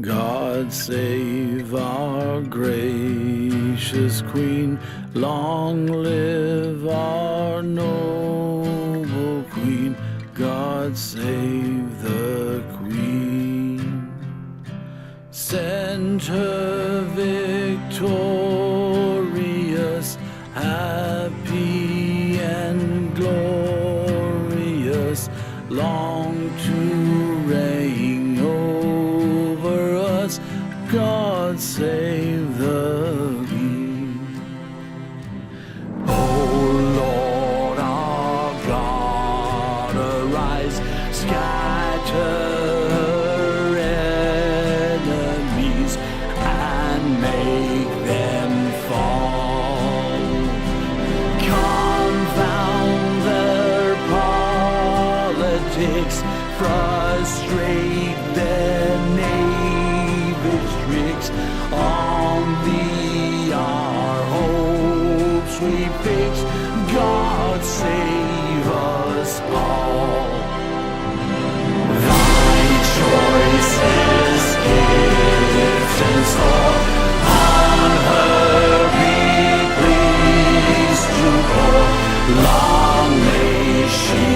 God save our gracious Queen, long live our noble Queen, God save the Queen. Send her victorious, happy and glorious, long to reign over us, God save the Queen. O Lord our God, arise, scatter her enemies, and make them fall. Confound their politics, frustrate their knavish tricks. On thee our hopes we fix, God save us all. Thy choicest gifts and store, on her be pleased to pour. Long may she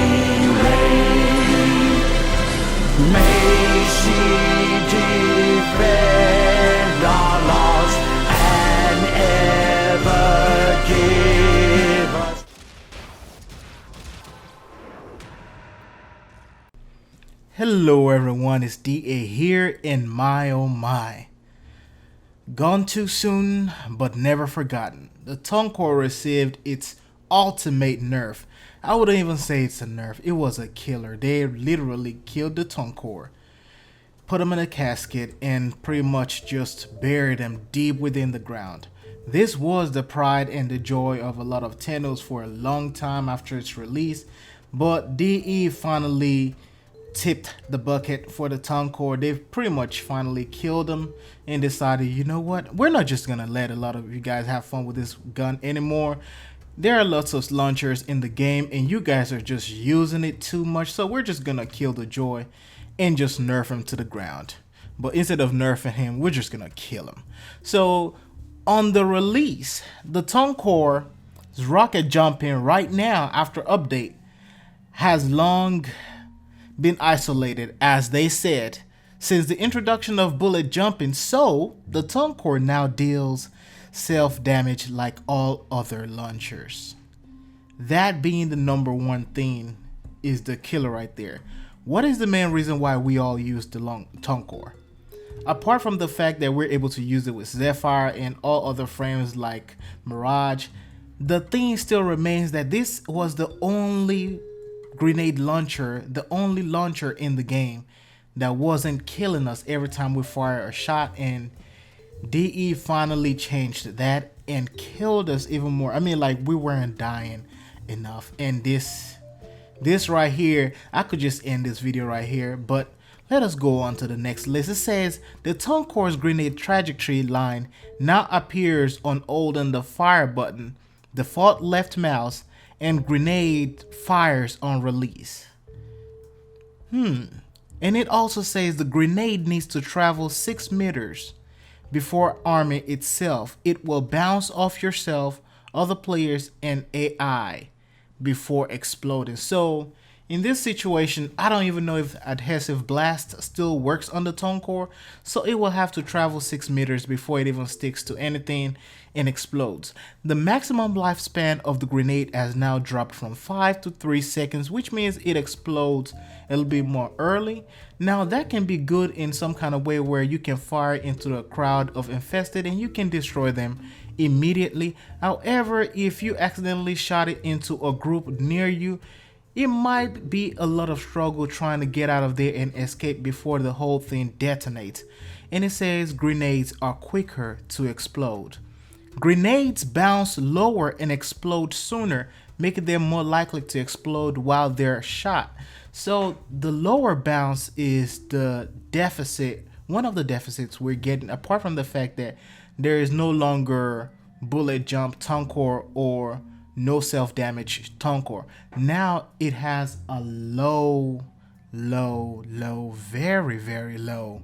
reign, may she defend our laws, and ever give us. Hello everyone, it's DA here, and my oh my. Gone too soon, but never forgotten. The Tonkor received its ultimate nerf. I wouldn't even say it's a nerf, it was a killer. They literally killed the Tonkor, put them in a casket, and pretty much just buried them deep within the ground. This was the pride and the joy of a lot of Tennos for a long time after its release, but DE finally tipped the bucket for the Tonkor. They've pretty much finally killed them and decided, you know what, we're not just gonna let a lot of you guys have fun with this gun anymore. There are lots of launchers in the game and you guys are just using it too much, so we're just gonna kill the joy and just nerf him to the ground. But instead of nerfing him, we're just gonna kill him. So on the release, the Tonkor rocket jumping right now after update has long been isolated, as they said, since the introduction of bullet jumping. So the Tonkor now deals self-damage like all other launchers. That being the number one thing is the killer right there. What is the main reason why we all use the Tonkor? Apart from the fact that we're able to use it with Zephyr and all other frames like Mirage, the thing still remains that this was the only grenade launcher, the only launcher in the game that wasn't killing us every time we fire a shot, and DE finally changed that and killed us even more. I mean, like, we weren't dying enough. And this right here, I could just end this video right here, but let us go on to the next list. It says the Tonkor's grenade trajectory line now appears on holding the fire button, default left mouse, and grenade fires on release. And it also says the grenade needs to travel 6 meters before arming itself. It will bounce off yourself, other players, and AI before exploding. So in this situation, I don't even know if adhesive blast still works on the Tonkor, so it will have to travel 6 meters before it even sticks to anything and explodes. The maximum lifespan of the grenade has now dropped from 5 to 3 seconds, which means it explodes a little bit more early. Now that can be good in some kind of way where you can fire into a crowd of infested and you can destroy them immediately. However, if you accidentally shot it into a group near you, it might be a lot of struggle trying to get out of there and escape before the whole thing detonates. And it says grenades are quicker to explode. Grenades bounce lower and explode sooner, making them more likely to explode while they're shot. So the lower bounce is the deficit, one of the deficits we're getting, apart from the fact that there is no longer bullet jump Tonkor or no self-damage Tonkor. Now it has a low, very, very low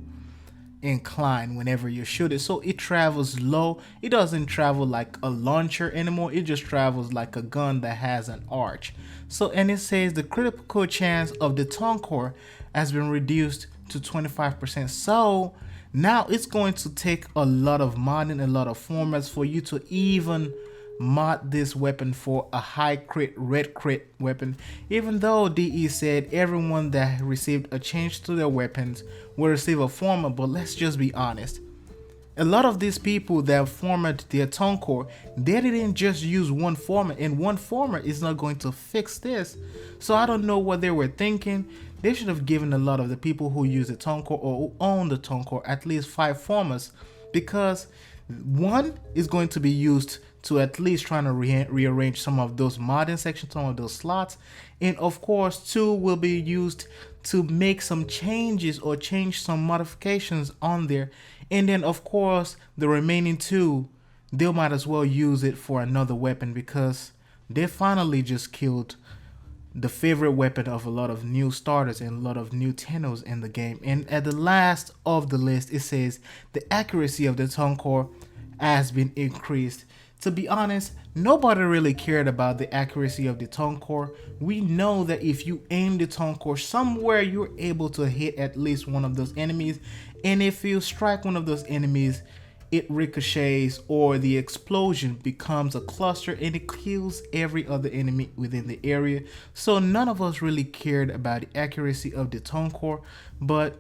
incline whenever you shoot it, so it travels low. It doesn't travel like a launcher anymore, it just travels like a gun that has an arch. So, and it says the critical chance of the Tonkor has been reduced to 25%. So now it's going to take a lot of modding, a lot of formats for you to even mod this weapon for a high crit, red crit weapon. Even though DE said everyone that received a change to their weapons will receive a format, but let's just be honest. A lot of these people that format their Tonkor, they didn't just use one format, and one format is not going to fix this. So I don't know what they were thinking. They should have given a lot of the people who use the Tonkor or who own the Tonkor at least 5 formats, because one is going to be used to at least trying to rearrange some of those modding sections, some of those slots, and of course 2 will be used to make some changes or change some modifications on there, and then of course the remaining 2, they might as well use it for another weapon, because they finally just killed the favorite weapon of a lot of new starters and a lot of new Tennos in the game. And at the last of the list, it says the accuracy of the Tonkor has been increased. To be honest, nobody really cared about the accuracy of the Tonkor. We know that if you aim the Tonkor somewhere, you're able to hit at least one of those enemies, and if you strike one of those enemies, it ricochets, or the explosion becomes a cluster and it kills every other enemy within the area. So none of us really cared about the accuracy of the Tonkor, but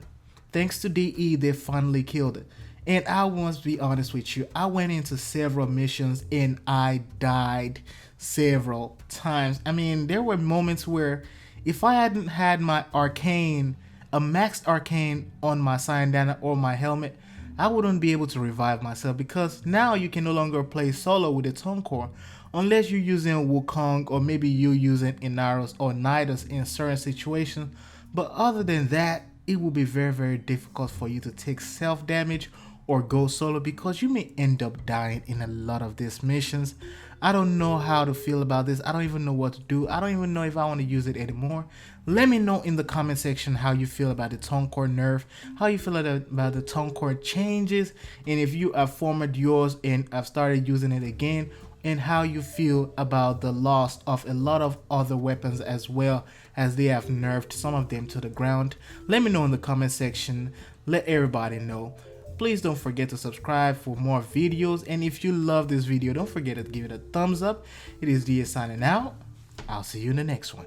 thanks to DE, they finally killed it. And I must be honest with you, I went into several missions and I died several times. I mean, there were moments where if I hadn't had my arcane, a maxed arcane on my Syandana or my helmet, I wouldn't be able to revive myself, because now you can no longer play solo with the Tonkor unless you're using Wukong, or maybe you're using Inaros or Nidus in certain situations. But other than that, it will be very difficult for you to take self damage or go solo, because you may end up dying in a lot of these missions. I don't know how to feel about this. I don't even know what to do. I don't even know if I want to use it anymore. Let me know in the comment section how you feel about the Tonkor nerf, how you feel about the Tonkor changes, and if you have formatted yours and have started using it again, and how you feel about the loss of a lot of other weapons, as well as they have nerfed some of them to the ground. Let me know in the comment section. Let everybody know. Please don't forget to subscribe for more videos, and if you love this video, don't forget to give it a thumbs up. It is DA signing out. I'll see you in the next one.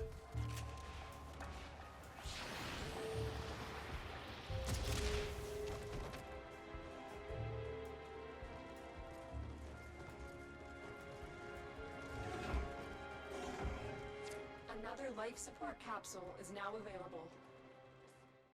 Another life support capsule is now available.